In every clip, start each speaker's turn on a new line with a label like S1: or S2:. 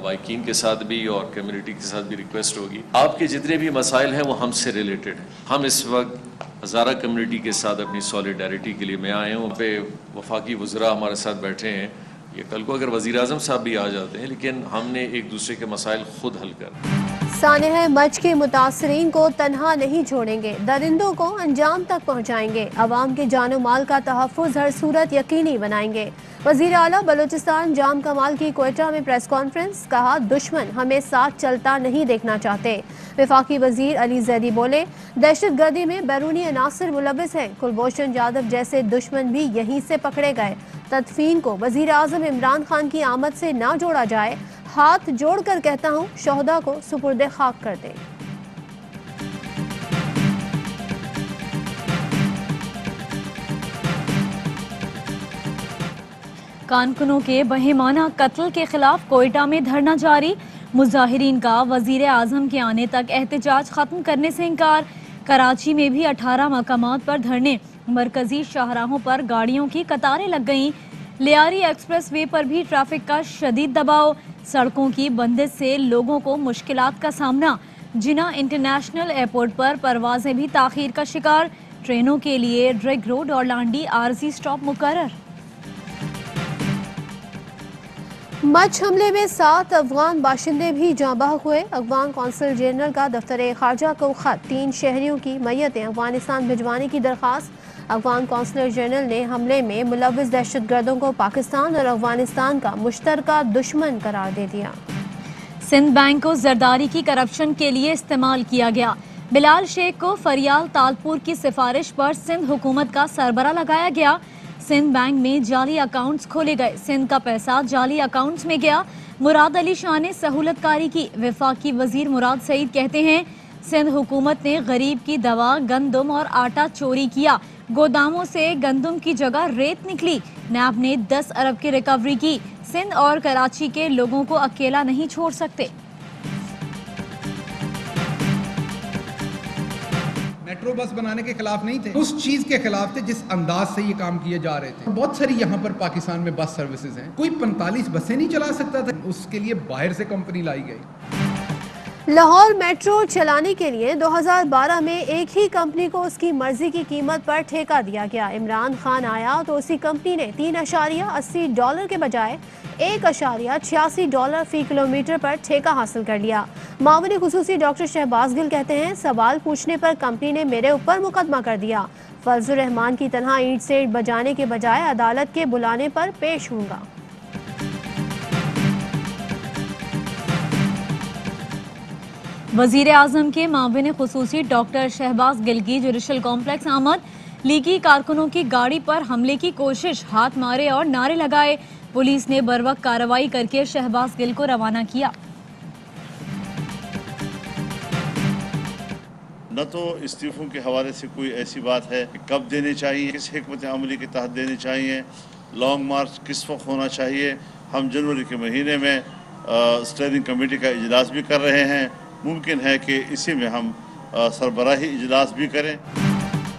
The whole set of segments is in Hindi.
S1: वाइकीन के साथ भी और कम्युनिटी के साथ भी रिक्वेस्ट होगी, आपके जितने भी मसाइल हैं वो हमसे रिलेटेड हैं। हम इस वक्त हज़ारा कम्युनिटी के साथ अपनी सॉलिडारिटी के लिए मैं आए हूँ पे वफाकी वज़रा हमारे साथ बैठे हैं। ये कल को अगर वज़ीर आज़म साहब भी आ जाते हैं, लेकिन हमने एक दूसरे के मसाइल खुद हल कर।
S2: सानेह मच के मुतासरीन को तन्हा नहीं छोड़ेंगे, दरिंदों को अंजाम तक पहुँचाएंगे, अवाम के जानो माल का तहफ़्फ़ुज़ हर सूरत यकीनी बनाएंगे। वज़ीर आला बलूचिस्तान जाम कमाल की क्वेटा में प्रेस कॉन्फ्रेंस, कहा दुश्मन हमें साथ चलता नहीं देखना चाहते। वफाकी वज़ीर अली जैदी बोले, दहशत गर्दी में बैरूनी अनासर मुलविस हैं, कुलभूषण यादव जैसे दुश्मन भी यहीं से पकड़े गए। तदफीन को वज़ीर आज़म इमरान खान की आमद से ना जोड़ा जाए, हाथ जोड़कर कहता हूँ शोहदा को सुपुर्दे खाक कर दें।
S3: कारकुनों के बहेमाना कत्ल के खिलाफ कोयटा में धरना जारी, मुजाहिरीन का वजीर आजम के आने तक एहतजाज खत्म करने से इनकार। कराची में भी 18 मकामात पर धरने, मरकजी शाहराहों पर गाड़ियों की कतारें लग गईं। लियारी एक्सप्रेस वे पर भी ट्रैफिक का शदीद दबाव, सड़कों की बंदिश से लोगों को मुश्किलात का सामना। जिना इंटरनेशनल एयरपोर्ट पर परवाजें भी ताखीर का शिकार, ट्रेनों के लिए ड्रग रोड और लांडी आरजी स्टॉप मुकर्रर।
S2: मच हमले में 7 अफगान बाशिंदे भी जाँ बहक हुए। अफगान कौंसल जनरल का दफ्तर खारजा को खत, 3 शहरियों की मैयतें अफगानिस्तान भिजवाने की दरख्वास्त। अफगान कौंसलर जनरल ने हमले में मुलविस दहशतगर्दों को पाकिस्तान और अफगानिस्तान का मुश्तरका दुश्मन करार दे दिया।
S3: सिंध बैंक को जरदारी की करप्शन के लिए इस्तेमाल किया गया। बिलाल शेख को फरियाल तालपुर की सिफारिश पर सिंध हुकूमत का सरबरा लगाया गया। सिंध बैंक में जाली अकाउंट्स खोले गए, सिंध का पैसा जाली अकाउंट्स में गया। मुराद अली शाह ने सहूलतकारी की। वफाकी वजीर मुराद सईद कहते हैं, सिंध हुकूमत ने गरीब की दवा, गंदम और आटा चोरी किया। गोदामों से गंदम की जगह रेत निकली। नैब ने 10 अरब की रिकवरी की। सिंध और कराची के लोगों को अकेला नहीं छोड़ सकते।
S4: मेट्रो बस बनाने के खिलाफ नहीं थे, उस चीज के खिलाफ थे जिस अंदाज से ये काम किए जा रहे थे। बहुत सारी यहाँ पर पाकिस्तान में बस सर्विसेज हैं, कोई 45 बसें नहीं चला सकता था, उसके लिए बाहर से कंपनी लाई गई।
S2: लाहौर मेट्रो चलाने के लिए 2012 में एक ही कंपनी को उसकी मर्जी की कीमत पर ठेका दिया गया। इमरान खान आया तो उसी कंपनी ने $3.80 के बजाय $1.86 फी किलोमीटर पर ठेका हासिल कर लिया। मामूली खुसूसी डॉक्टर शहबाज गिल कहते हैं, सवाल पूछने पर कंपनी ने मेरे ऊपर मुकदमा कर दिया। फजलुर रहमान की तरह ईंट से बजाने के बजाय अदालत के बुलाने पर पेश होऊंगा।
S3: वजीर आजम के माविन खुसूसी डॉक्टर शहबाज गिल की जुडिशल कॉम्प्लेक्स आमद। लीगी कारकुनों की गाड़ी पर हमले की कोशिश, हाथ मारे और नारे लगाए। पुलिस ने बरवक्त कार्रवाई करके शहबाज गिल को रवाना किया।
S5: न तो इस्तीफों के हवाले से कोई ऐसी बात है कि कब देने चाहिए, किस हिकमत अमली के तहत देने चाहिए, लॉन्ग मार्च किस वक्त होना चाहिए। हम जनवरी के महीने में स्टीयरिंग कमेटी का इजलास भी कर रहे हैं। मुमकिन है कि इसी में हम सरबराही इजलास भी करें।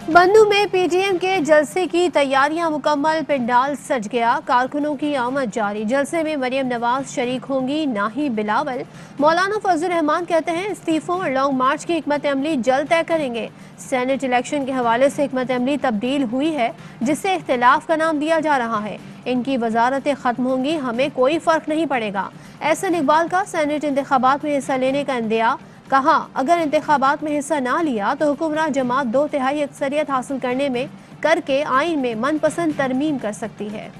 S2: बंदू में पीटीएम के जलसे की तैयारियां मुकम्मल, पिंडाल सज गया, कारकुनों की आमद जारी। जलसे में मरियम नवाज शरीक होंगी, ना ही बिलावल। मौलाना फजलुर रहमान कहते हैं, इस्तीफों और लॉन्ग मार्च की हिकमत अमली जल्द तय करेंगे। सेनेट इलेक्शन के हवाले से हिकमत अमली तब्दील हुई है, जिससे इख्तिलाफ का नाम दिया जा रहा है। इनकी वजारतें खत्म होंगी, हमें कोई फर्क नहीं पड़ेगा। एहसन इकबाल का सेनेट इंतखाबात में हिस्सा लेने का इंदिया, कहा अगर इंतखाबात में हिस्सा ना लिया तो हुक्मरान जमात 2/3 अक्सरियत हासिल करने में करके आइन में मनपसंद तरमीम कर सकती है।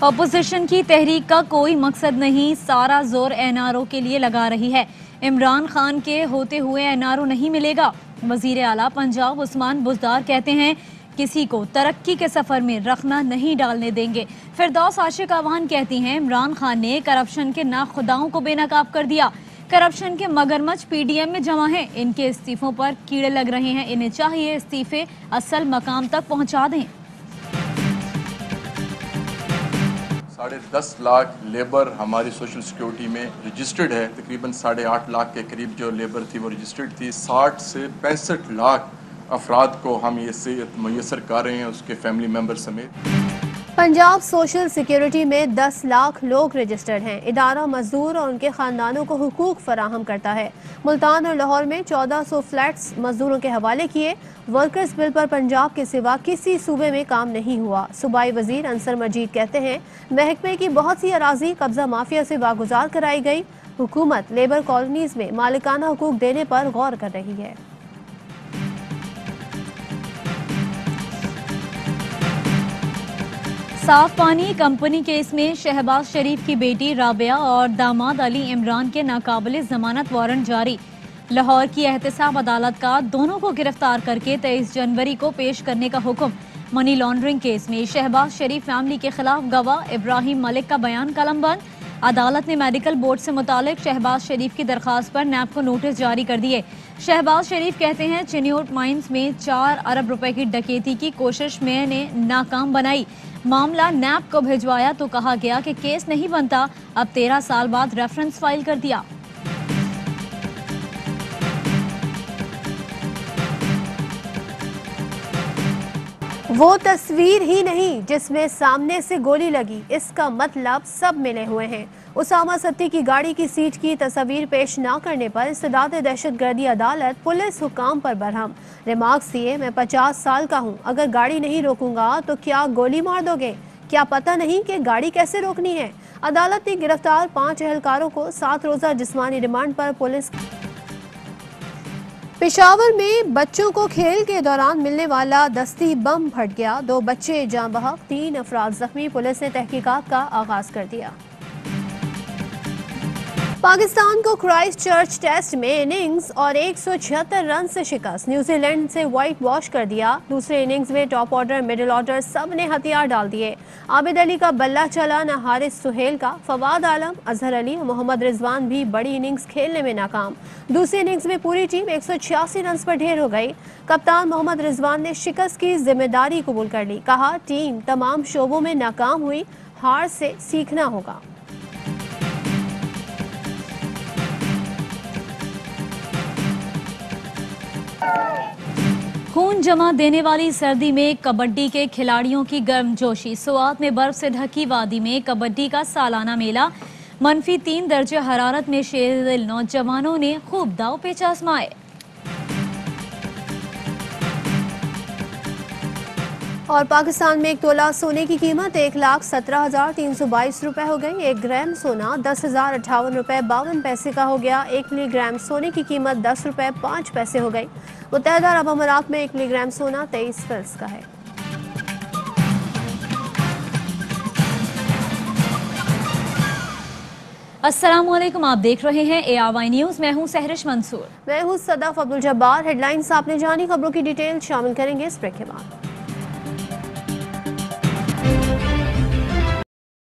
S3: अपोजिशन की तहरीक का कोई मकसद नहीं, सारा जोर एनआरओ के लिए लगा रही है। इमरान खान के होते हुए एनआरओ नहीं मिलेगा। वजीर आला पंजाब उस्मान बुज़दार कहते हैं, किसी को तरक्की के सफर में रखना नहीं डालने देंगे। फिरदौस आशिक अवान कहती हैं, इमरान खान ने करप्शन के नाखुदाओं को बेनकाब कर दिया। करप्शन के मगरमच्छ पीडीएम में जमा हैं, इनके इस्तीफों पर कीड़े लग रहे हैं। इन्हें चाहिए इस्तीफे असल मकाम तक पहुंचा दें।
S6: 10.5 लाख लेबर हमारी सोशल सिक्योरिटी में रजिस्टर्ड है। तकरीबन 8.5 लाख के करीब जो लेबर थी वो रजिस्टर्ड थी। 60 से 65 लाख अफराद को हम ये सेहत मैसर कर रहे हैं, उसके फैमिली मेम्बर समेत।
S2: पंजाब सोशल सिक्योरिटी में 10 लाख लोग रजिस्टर्ड हैं। इदारा मजदूर और उनके खानदानों को हुकूक फराहम करता है। मुल्तान और लाहौर में 1400 फ्लैट्स मजदूरों के हवाले किए। वर्कर्स बिल पर पंजाब के सिवा किसी सूबे में काम नहीं हुआ। सूबाई वजीर अंसर मजीद कहते हैं महकमे की बहुत सी अराजी कब्जा माफिया से वागुजार कराई गई। हुकूमत लेबर कॉलोनीज में मालिकाना हुकूक देने पर गौर कर रही है।
S3: साफ पानी कंपनी केस में शहबाज शरीफ की बेटी राबिया और दामाद अली इमरान के नाकाबिले जमानत वारंट जारी। लाहौर की एहतसाब अदालत का दोनों को गिरफ्तार करके 23 जनवरी को पेश करने का हुक्म। मनी लॉन्ड्रिंग केस में शहबाज शरीफ फैमिली के खिलाफ गवाह इब्राहिम मलिक का बयान कलमबंद। अदालत ने मेडिकल बोर्ड से मुतालिक शहबाज शरीफ की दरखास्त पर नैब को नोटिस जारी कर दिए। शहबाज शरीफ कहते हैं चिन्योट माइंस में 4 अरब रुपए की डकैती की कोशिश मैंने नाकाम बनाई। मामला नैब को भिजवाया तो कहा गया कि केस नहीं बनता। अब 13 साल बाद रेफरेंस फाइल कर दिया।
S2: वो तस्वीर ही नहीं जिसमें सामने से गोली लगी, इसका मतलब सब मिले हुए हैं। उसामा सत्ती की गाड़ी की सीट की तस्वीर पेश न करने पर इस्तदाद दहशतगर्दी अदालत पुलिस हुकाम पर बरहम। रिमार्क्स दिए, मैं 50 साल का हूँ, अगर गाड़ी नहीं रोकूंगा तो क्या गोली मार दोगे? क्या पता नहीं कि गाड़ी कैसे रोकनी है? अदालत ने गिरफ्तार 5 एहलकारों को 7 रोजा जिस्मानी रिमांड पर पुलिस। पेशावर में बच्चों को खेल के दौरान मिलने वाला दस्ती बम फट गया। 2 बच्चे जान बहक, 3 अफराद जख्मी। पुलिस ने तहकीकात का आगाज कर दिया। पाकिस्तान को क्राइस्ट चर्च टेस्ट में इनिंग्स और 176 रन से शिकस्त। न्यूजीलैंड से व्हाइट वॉश कर दिया। दूसरे इनिंग्स में टॉप ऑर्डर, मिडिल ऑर्डर सब ने हथियार डाल दिए। आबिद अली का बल्ला चला न हारिस सुहेल का। फवाद आलम, अजहर अली, मोहम्मद रिजवान भी बड़ी इनिंग्स खेलने में नाकाम। दूसरी इनिंग्स में पूरी टीम 186 रन पर ढेर हो गई। कप्तान मोहम्मद रिजवान ने शिकस्त की जिम्मेदारी कबूल कर ली। कहा टीम तमाम शोबों में नाकाम हुई, हार से सीखना होगा।
S3: खून जमा देने वाली सर्दी में कबड्डी के खिलाड़ियों की गर्मजोशी। सुआत में बर्फ से ढकी वादी में कबड्डी का सालाना मेला। -3 दर्जे हरारत में शेरदिल नौजवानों ने खूब दाव पेच आजमाए।
S2: और पाकिस्तान में 1 तोला सोने की कीमत 1,17,322 रुपए हो गई। 1 ग्राम सोना 10,058 रुपए 52 पैसे का हो गया। 1 मिलीग्राम सोने की कीमत 10 रुपए 5 पैसे हो गई। मुत्तहदा अरब अमारात में 1 मिलीग्राम सोना 23 फिल्स का है।
S3: अस्सलामुअलैकुम, आप देख रहे हैं ARY न्यूज़। मैं हूं सहरिश मंसूर।
S2: मैं हूं सदाफ अब्दुल जब्बार। हेडलाइंस आपने जानी, खबरों की डिटेल शामिल करेंगे इस ब्रेक के बाद।